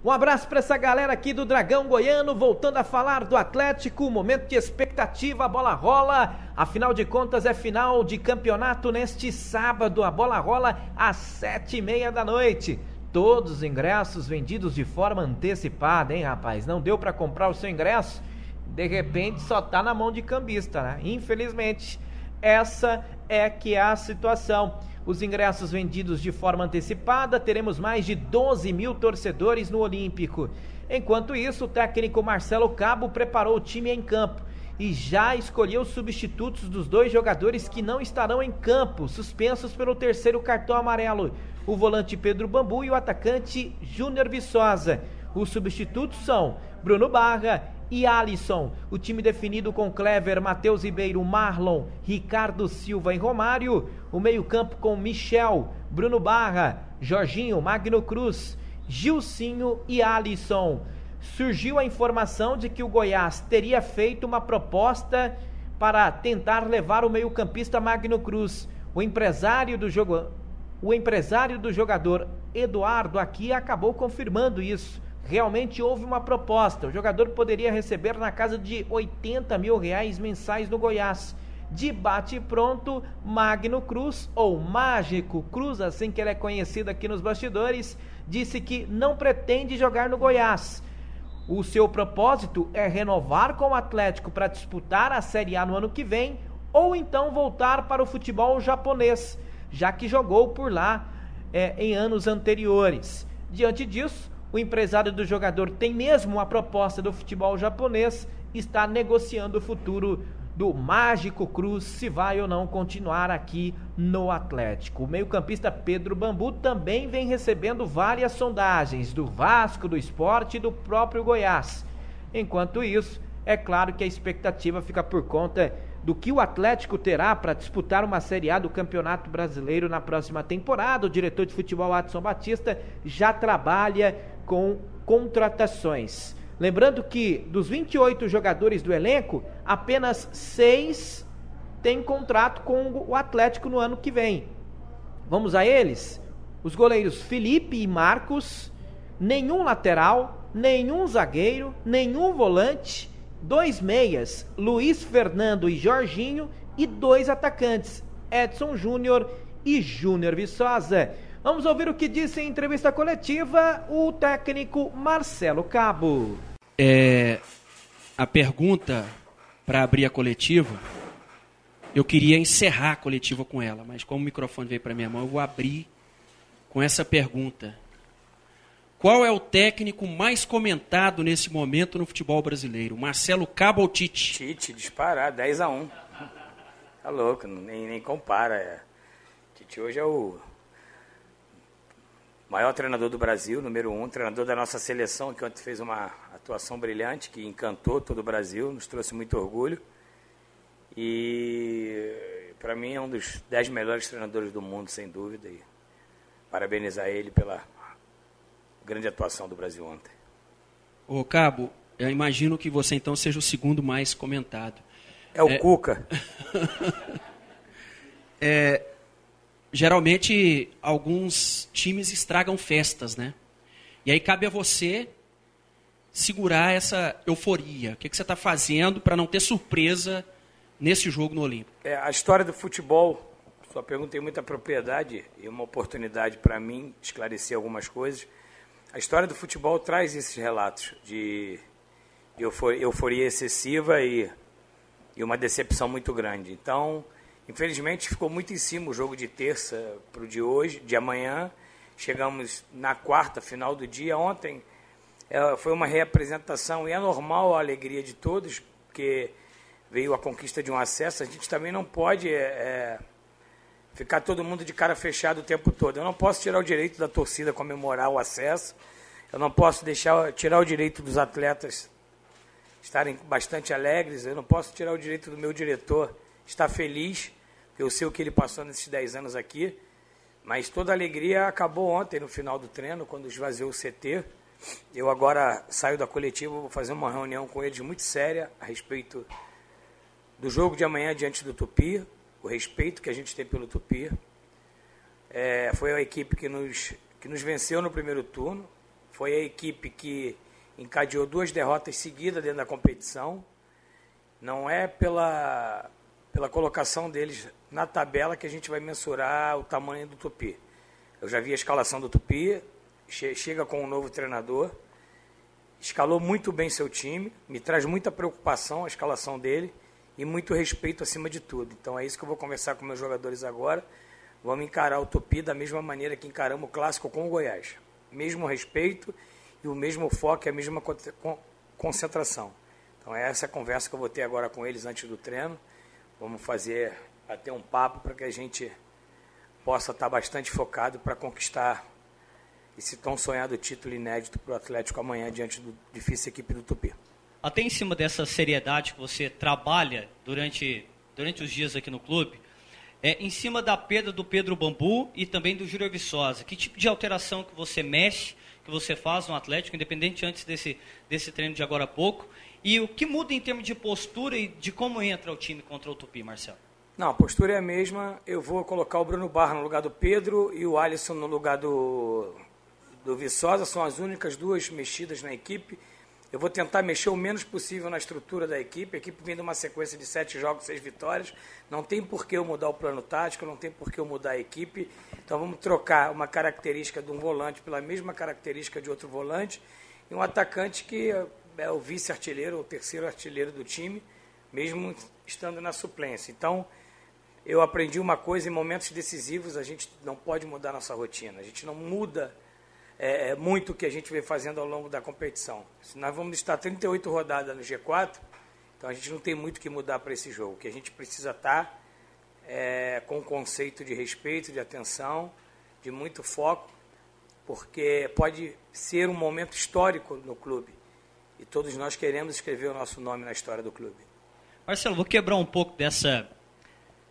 Um abraço para essa galera aqui do Dragão Goiano, voltando a falar do Atlético, momento de expectativa, a bola rola, afinal de contas é final de campeonato neste sábado, a bola rola às 7h30 da noite. Todos os ingressos vendidos de forma antecipada, hein, rapaz? Não deu para comprar o seu ingresso? De repente só tá na mão de cambista, né? Infelizmente, essa é que é a situação. Os ingressos vendidos de forma antecipada, teremos mais de 12 mil torcedores no Olímpico. Enquanto isso, o técnico Marcelo Cabo preparou o time em campo e já escolheu os substitutos dos 2 jogadores que não estarão em campo, suspensos pelo 3º cartão amarelo, o volante Pedro Bambu e o atacante Júnior Viçosa. Os substitutos são Bruno Barra e Alisson. O time definido com Clever, Matheus Ribeiro, Marlon, Ricardo Silva e Romário. O meio-campo com Michel, Bruno Barra, Jorginho, Magno Cruz, Gilcinho e Alisson. Surgiu a informação de que o Goiás teria feito uma proposta para tentar levar o meio-campista Magno Cruz. O empresário do jogador Eduardo aqui acabou confirmando isso. Realmente houve uma proposta. O jogador poderia receber na casa de 80 mil reais mensais no Goiás. De bate pronto, Magno Cruz, ou Mágico Cruz, assim que ele é conhecido aqui nos bastidores, disse que não pretende jogar no Goiás. O seu propósito é renovar com o Atlético para disputar a Série A no ano que vem, ou então voltar para o futebol japonês, já que jogou por lá em anos anteriores. Diante disso, o empresário do jogador tem mesmo uma proposta do futebol japonês, está negociando o futuro do Mágico Cruz, se vai ou não continuar aqui no Atlético. O meio-campista Pedro Bambu também vem recebendo várias sondagens do Vasco, do Sport e do próprio Goiás. Enquanto isso, é claro que a expectativa fica por conta do que o Atlético terá para disputar uma Série A do Campeonato Brasileiro na próxima temporada. O diretor de futebol, Adson Batista, já trabalha com contratações. Lembrando que dos 28 jogadores do elenco, apenas 6 têm contrato com o Atlético no ano que vem. Vamos a eles? Os goleiros Felipe e Marcos, nenhum lateral, nenhum zagueiro, nenhum volante, 2 meias, Luiz Fernando e Jorginho, e 2 atacantes, Edson Júnior e Júnior Viçosa. Vamos ouvir o que disse em entrevista coletiva o técnico Marcelo Cabo. A pergunta para abrir a coletiva, eu queria encerrar a coletiva com ela, mas como o microfone veio para minha mão, eu vou abrir com essa pergunta. Qual é o técnico mais comentado nesse momento no futebol brasileiro? Marcelo Cabo ou Tite? Tite, disparar, 10-1. Tá louco, nem compara. Tite hoje é o maior treinador do Brasil, número 1, treinador da nossa seleção, que ontem fez uma atuação brilhante, que encantou todo o Brasil, nos trouxe muito orgulho. E para mim é um dos 10 melhores treinadores do mundo, sem dúvida. E parabenizar ele pela grande atuação do Brasil ontem. Ô Cabo, eu imagino que você então seja o segundo mais comentado. É o Cuca. Geralmente, alguns times estragam festas, né? E aí cabe a você segurar essa euforia. O que você está fazendo para não ter surpresa nesse jogo no Olímpico? A história do futebol, sua pergunta tem muita propriedade e uma oportunidade para mim esclarecer algumas coisas. A história do futebol traz esses relatos de euforia excessiva e uma decepção muito grande. Então, infelizmente, ficou muito em cima o jogo de terça para o de hoje, de amanhã. Chegamos na quarta, final do dia. Ontem foi uma reapresentação e é normal a alegria de todos, porque veio a conquista de um acesso. A gente também não pode ficar todo mundo de cara fechada o tempo todo. Eu não posso tirar o direito da torcida comemorar o acesso. Eu não posso tirar o direito dos atletas estarem bastante alegres. Eu não posso tirar o direito do meu diretor estar feliz. Eu sei o que ele passou nesses 10 anos aqui. Mas toda a alegria acabou ontem, no final do treino, quando esvaziou o CT. Eu agora saio da coletiva, vou fazer uma reunião com eles muito séria a respeito do jogo de amanhã diante do Tupi, o respeito que a gente tem pelo Tupi. Foi a equipe que nos venceu no primeiro turno, foi a equipe que encadeou 2 derrotas seguidas dentro da competição. Não é pela colocação deles na tabela que a gente vai mensurar o tamanho do Tupi. Eu já vi a escalação do Tupi, chega com um novo treinador, escalou muito bem seu time, me traz muita preocupação a escalação dele e muito respeito acima de tudo. Então é isso que eu vou conversar com meus jogadores agora. Vamos encarar o Tupi da mesma maneira que encaramos o Clássico com o Goiás. Mesmo respeito e o mesmo foco e a mesma concentração. Então é essa conversa que eu vou ter agora com eles antes do treino. Vamos bater um papo para que a gente possa estar bastante focado para conquistar esse tão sonhado título inédito para o Atlético amanhã diante da difícil equipe do Tupi. Até em cima dessa seriedade que você trabalha durante os dias aqui no clube, em cima da perda do Pedro Bambu e também do Júlio Viçosa, que tipo de alteração que você mexe, que você faz no Atlético, independente antes desse treino de agora há pouco, e o que muda em termos de postura e de como entra o time contra o Tupi, Marcelo? Não, a postura é a mesma. Eu vou colocar o Bruno Barra no lugar do Pedro e o Alisson no lugar do Viçosa. São as únicas 2 mexidas na equipe. Eu vou tentar mexer o menos possível na estrutura da equipe. A equipe vem de uma sequência de 7 jogos, 6 vitórias. Não tem por que eu mudar o plano tático, não tem por que eu mudar a equipe. Então vamos trocar uma característica de um volante pela mesma característica de outro volante. E um atacante que é o vice-artilheiro, o terceiro artilheiro do time, mesmo estando na suplência. Então, eu aprendi uma coisa: em momentos decisivos a gente não pode mudar nossa rotina. A gente não muda muito o que a gente vem fazendo ao longo da competição. Se nós vamos estar 38 rodadas no G4, então a gente não tem muito o que mudar para esse jogo. O que a gente precisa estar com um conceito de respeito, de atenção, de muito foco, porque pode ser um momento histórico no clube. E todos nós queremos escrever o nosso nome na história do clube. Marcelo, vou quebrar um pouco dessa...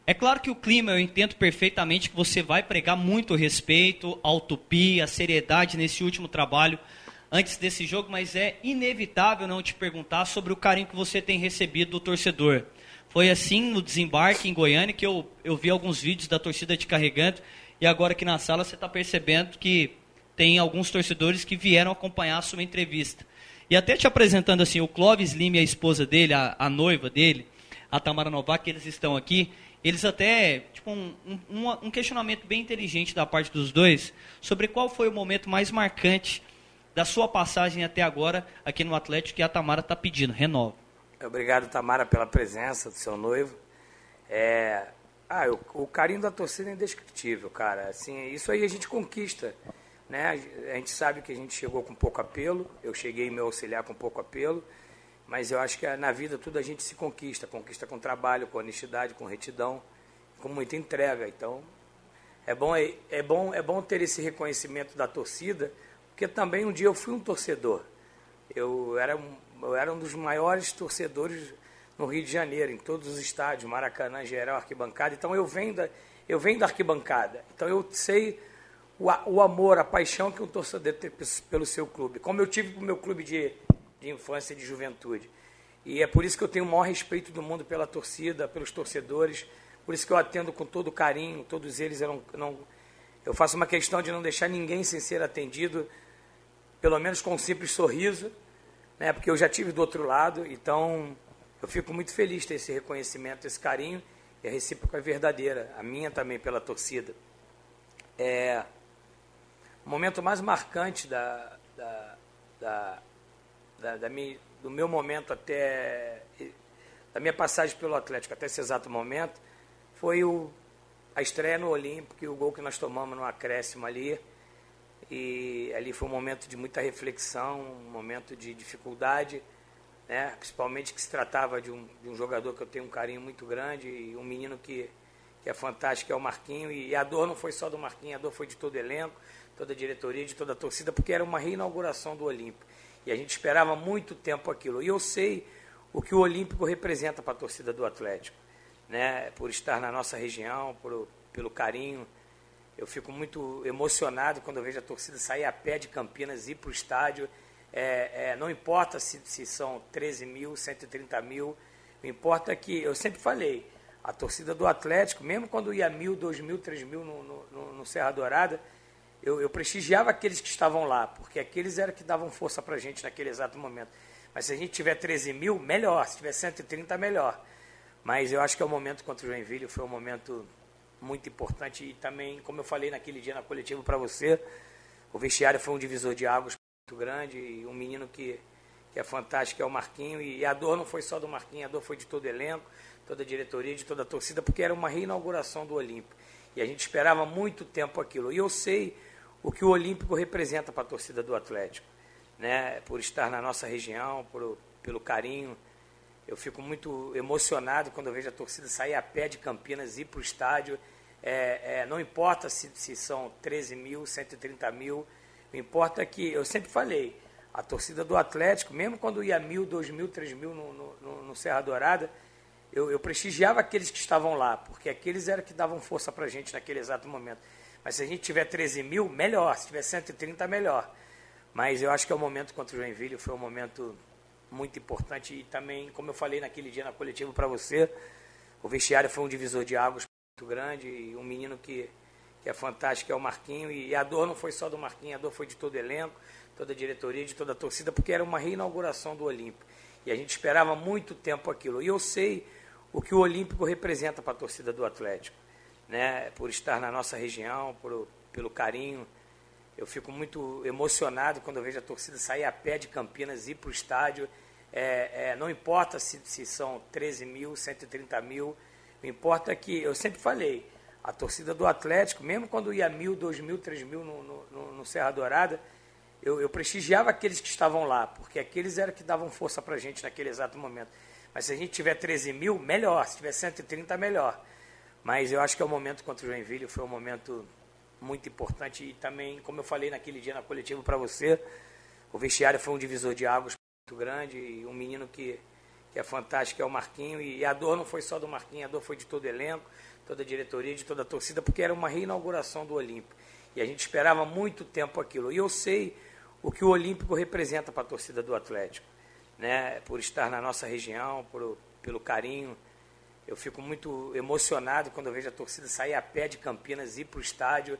É claro que o clima, eu entendo perfeitamente que você vai pregar muito respeito ao Tupi, a seriedade nesse último trabalho antes desse jogo, mas é inevitável não te perguntar sobre o carinho que você tem recebido do torcedor. Foi assim no desembarque em Goiânia que eu vi alguns vídeos da torcida te carregando, e agora aqui na sala você está percebendo que tem alguns torcedores que vieram acompanhar a sua entrevista. E até te apresentando assim, o Clóvis Lima e a esposa dele, a noiva dele, a Tamara Novak, eles estão aqui. Eles até, tipo, um questionamento bem inteligente da parte dos dois sobre qual foi o momento mais marcante da sua passagem até agora aqui no Atlético, que a Tamara está pedindo. Renova. Obrigado, Tamara, pela presença do seu noivo. O carinho da torcida é indescritível, cara. Assim, isso aí a gente conquista, né? A gente sabe que a gente chegou com pouco apelo. Eu cheguei meu auxiliar com pouco apelo. Mas eu acho que na vida tudo a gente se conquista. Conquista com trabalho, com honestidade, com retidão, com muita entrega. Então, é bom ter esse reconhecimento da torcida, porque também um dia eu fui um torcedor. Eu era um dos maiores torcedores no Rio de Janeiro, em todos os estádios, Maracanã, geral, arquibancada. Então, eu venho da arquibancada. Então, eu sei o amor, a paixão que um torcedor tem pelo seu clube. Como eu tive para o meu clube de infância e de juventude. E é por isso que eu tenho o maior respeito do mundo pela torcida, pelos torcedores, por isso que eu atendo com todo carinho, todos eles. Eu faço uma questão de não deixar ninguém sem ser atendido, pelo menos com um simples sorriso, né, porque eu já tive do outro lado. Então, eu fico muito feliz de ter esse reconhecimento, esse carinho, e a recíproca é verdadeira, a minha também pela torcida. O momento mais marcante do meu momento da minha passagem pelo Atlético até esse exato momento, foi a estreia no Olímpico e o gol que nós tomamos no acréscimo ali. E ali foi um momento de muita reflexão, um momento de dificuldade, né? Principalmente que se tratava de um jogador que eu tenho um carinho muito grande, e um menino que é fantástico, que é o Marquinho. E a dor não foi só do Marquinho, a dor foi de todo o elenco, toda a diretoria, de toda a torcida, porque era uma reinauguração do Olímpico. E a gente esperava muito tempo aquilo. E eu sei o que o Olímpico representa para a torcida do Atlético, né? Por estar na nossa região, pelo carinho. Eu fico muito emocionado quando eu vejo a torcida sair a pé de Campinas e ir para o estádio. Não importa se são 13 mil, 130 mil. O importa que, eu sempre falei, a torcida do Atlético, mesmo quando ia 1.000, 2.000, 3.000 no Serra Dourada, eu prestigiava aqueles que estavam lá, porque aqueles eram que davam força para a gente naquele exato momento. Mas se a gente tiver 13 mil, melhor. Se tiver 130, melhor. Mas eu acho que é o momento contra o Joinville, foi um momento muito importante. E também, como eu falei naquele dia na coletiva para você, o vestiário foi um divisor de águas muito grande. E um menino que é fantástico, é o Marquinho. E a dor não foi só do Marquinho, a dor foi de todo o elenco, toda a diretoria, de toda a torcida, porque era uma reinauguração do Olímpico. E a gente esperava muito tempo aquilo. E eu sei o que o Olímpico representa para a torcida do Atlético, né? Por estar na nossa região, pelo carinho. Eu fico muito emocionado quando eu vejo a torcida sair a pé de Campinas, ir para o estádio. Não importa se são 13 mil, 130 mil, o importa é que, eu sempre falei, a torcida do Atlético, mesmo quando ia 1.000, 2.000, 3.000 no Serra Dourada, eu prestigiava aqueles que estavam lá, porque aqueles eram que davam força para a gente naquele exato momento. Mas se a gente tiver 13 mil, melhor. Se tiver 130, melhor. Mas eu acho que é o momento contra o Joinville, foi um momento muito importante. E também, como eu falei naquele dia na coletiva para você, o vestiário foi um divisor de águas muito grande. E um menino que é fantástico, é o Marquinho. E a dor não foi só do Marquinho, a dor foi de todo o elenco, toda a diretoria, de toda a torcida, porque era uma reinauguração do Olímpico. E a gente esperava muito tempo aquilo. E eu sei o que o Olímpico representa para a torcida do Atlético, né? Por estar na nossa região, pelo carinho. Eu fico muito emocionado quando eu vejo a torcida sair a pé de Campinas, ir para o estádio. Não importa se são 13 mil, 130 mil, o importa é que, eu sempre falei, a torcida do Atlético, mesmo quando ia 1.000, 2.000, 3.000 no Serra Dourada, eu prestigiava aqueles que estavam lá, porque aqueles eram que davam força para a gente naquele exato momento. Mas se a gente tiver 13 mil, melhor. Se tiver 130, melhor. Mas eu acho que é o momento contra o Joinville, foi um momento muito importante. E também, como eu falei naquele dia na coletiva para você, o vestiário foi um divisor de águas muito grande. E um menino que é fantástico, é o Marquinho. E a dor não foi só do Marquinho, a dor foi de todo o elenco, toda a diretoria, de toda a torcida, porque era uma reinauguração do Olímpico. E a gente esperava muito tempo aquilo. E eu sei o que o Olímpico representa para a torcida do Atlético, né? Por estar na nossa região, pelo carinho. Eu fico muito emocionado quando eu vejo a torcida sair a pé de Campinas, ir para o estádio.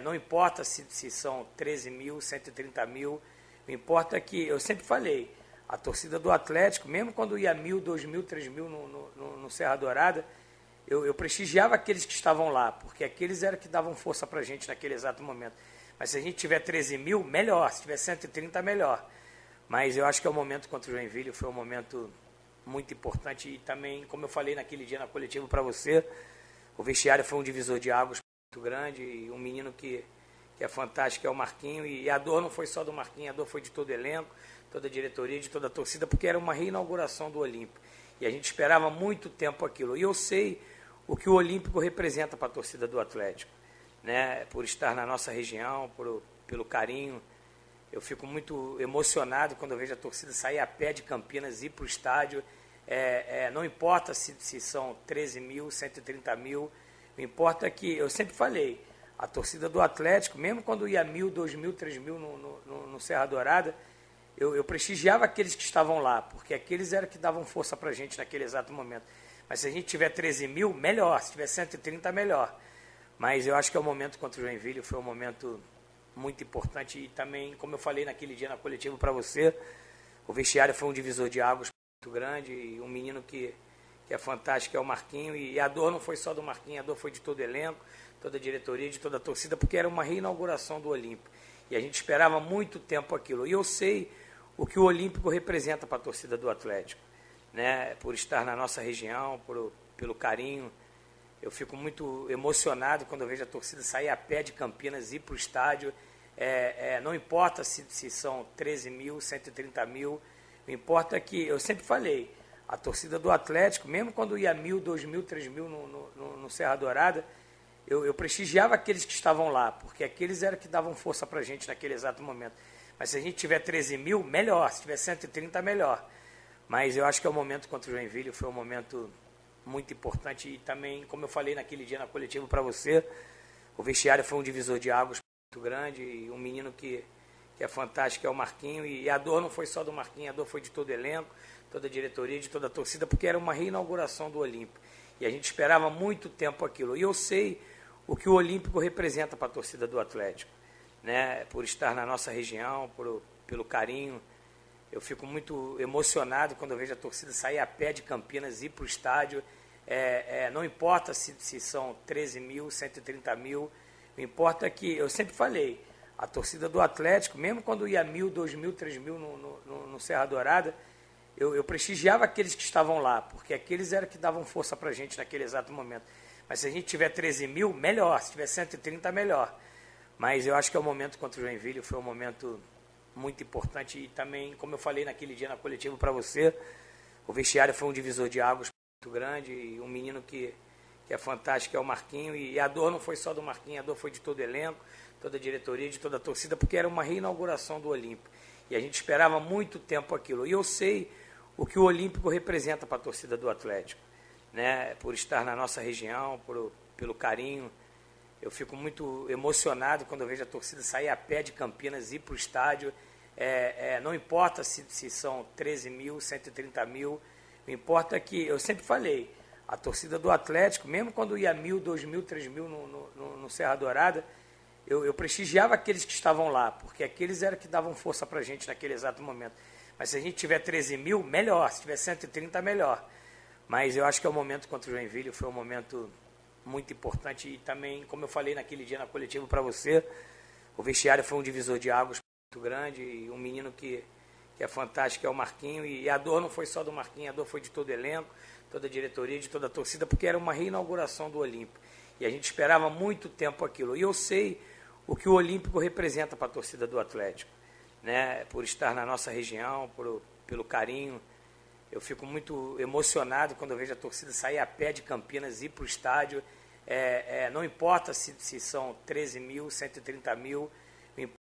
Não importa se são 13 mil, 130 mil, o importa é que, eu sempre falei, a torcida do Atlético, mesmo quando ia 1.000, 2.000, 3.000 no Serra Dourada, eu prestigiava aqueles que estavam lá, porque aqueles eram que davam força para a gente naquele exato momento. Mas se a gente tiver 13 mil, melhor. Se tiver 130, melhor. Mas eu acho que é o momento contra o Joinville, foi um momento muito importante. E também, como eu falei naquele dia na coletiva para você, o vestiário foi um divisor de águas muito grande. E um menino que é fantástico, é o Marquinho. E a dor não foi só do Marquinho, a dor foi de todo o elenco, toda a diretoria, de toda a torcida, porque era uma reinauguração do Olímpico. E a gente esperava muito tempo aquilo. E eu sei o que o Olímpico representa para a torcida do Atlético, né? Por estar na nossa região, pelo carinho. Eu fico muito emocionado quando eu vejo a torcida sair a pé de Campinas, ir para o estádio. Não importa se são 13 mil, 130 mil, o importa é que, eu sempre falei, a torcida do Atlético, mesmo quando ia 1.000, 2.000, 3.000 no Serra Dourada, eu prestigiava aqueles que estavam lá, porque aqueles eram que davam força para a gente naquele exato momento. Mas se a gente tiver 13 mil, melhor. Se tiver 130, melhor. Mas eu acho que é o momento contra o Joinville, foi um momento muito importante. E também, como eu falei naquele dia na coletiva para você, o vestiário foi um divisor de águas muito grande. E um menino que é fantástico, é o Marquinho. E a dor não foi só do Marquinho, a dor foi de todo o elenco, toda a diretoria, de toda a torcida, porque era uma reinauguração do Olímpico. E a gente esperava muito tempo aquilo. E eu sei o que o Olímpico representa para a torcida do Atlético, né? Por estar na nossa região, pelo carinho. Eu fico muito emocionado quando eu vejo a torcida sair a pé de Campinas, ir para o estádio. Não importa se são 13 mil, 2.000, 3.000, o importa é que, eu sempre falei, a torcida do Atlético, mesmo quando ia 1.000, 2.000, 3.000 o que o Olímpico representa para a torcida do Atlético, né? Por estar na nossa região, pelo carinho. Eu fico muito emocionado quando eu vejo a torcida sair a pé de Campinas, ir para o estádio. Não importa se são 13 mil, 130 mil, o importa é que, eu sempre falei, a torcida do Atlético, mesmo quando ia 1.000, 2.000, 3.000 no Serra Dourada, eu prestigiava aqueles que estavam lá, porque aqueles eram que davam força para a gente naquele exato momento. Mas se a gente tiver 13 mil, melhor. Se tiver 130, melhor. Mas eu acho que é o momento contra o Joinville, foi um momento muito importante. E também, como eu falei naquele dia na coletiva para você, o vestiário foi um divisor de águas muito grande. E um menino que é fantástico, é o Marquinho. E a dor não foi só do Marquinho, a dor foi de todo o elenco, toda a diretoria, de toda a torcida, porque era uma reinauguração do Olímpico. E a gente esperava muito tempo aquilo. E eu sei o que o Olímpico representa para a torcida do Atlético, né? Por estar na nossa região, pelo carinho. Eu fico muito emocionado quando eu vejo a torcida sair a pé de Campinas e ir para o estádio. Não importa se são 13 mil, 130 mil, o importa é que, eu sempre falei, a torcida do Atlético, mesmo quando ia 1.000, 2.000, 3.000 no Serra Dourada, eu prestigiava aqueles que estavam lá, porque aqueles eram que davam força para a gente naquele exato momento. Mas se a gente tiver 13 mil, melhor. Se tiver 130, melhor. Mas eu acho que é o momento contra o Joinville, foi um momento muito importante. E também, como eu falei naquele dia na coletiva para você, o vestiário foi um divisor de águas muito grande. E um menino que é fantástico, é o Marquinho. E a dor não foi só do Marquinho, a dor foi de todo o elenco, toda a diretoria, de toda a torcida, porque era uma reinauguração do Olímpico. E a gente esperava muito tempo aquilo. E eu sei o que o Olímpico representa para a torcida do Atlético, né? Por estar na nossa região, pelo carinho. Eu fico muito emocionado quando eu vejo a torcida sair a pé de Campinas e ir para o estádio. Não importa se são 13 mil, 130 mil, o importa é que, eu sempre falei, a torcida do Atlético, mesmo quando ia 1.000, 2.000, 3.000 no Serra Dourada, eu prestigiava aqueles que estavam lá, porque aqueles eram que davam força para a gente naquele exato momento. Mas se a gente tiver 13 mil, melhor. Se tiver 130, melhor. Mas eu acho que é o momento contra o Joinville, foi um momento muito importante. E também, como eu falei naquele dia na coletiva para você, o vestiário foi um divisor de águas muito grande. E um menino que é fantástico, é o Marquinho. E a dor não foi só do Marquinho, a dor foi de todo o elenco, toda a diretoria, de toda a torcida, porque era uma reinauguração do Olímpico. E a gente esperava muito tempo aquilo. E eu sei o que o Olímpico representa para a torcida do Atlético, né? Por estar na nossa região, pelo carinho. Eu fico muito emocionado quando eu vejo a torcida sair a pé de Campinas e ir para o estádio. Não importa se são 13 mil, 130 mil,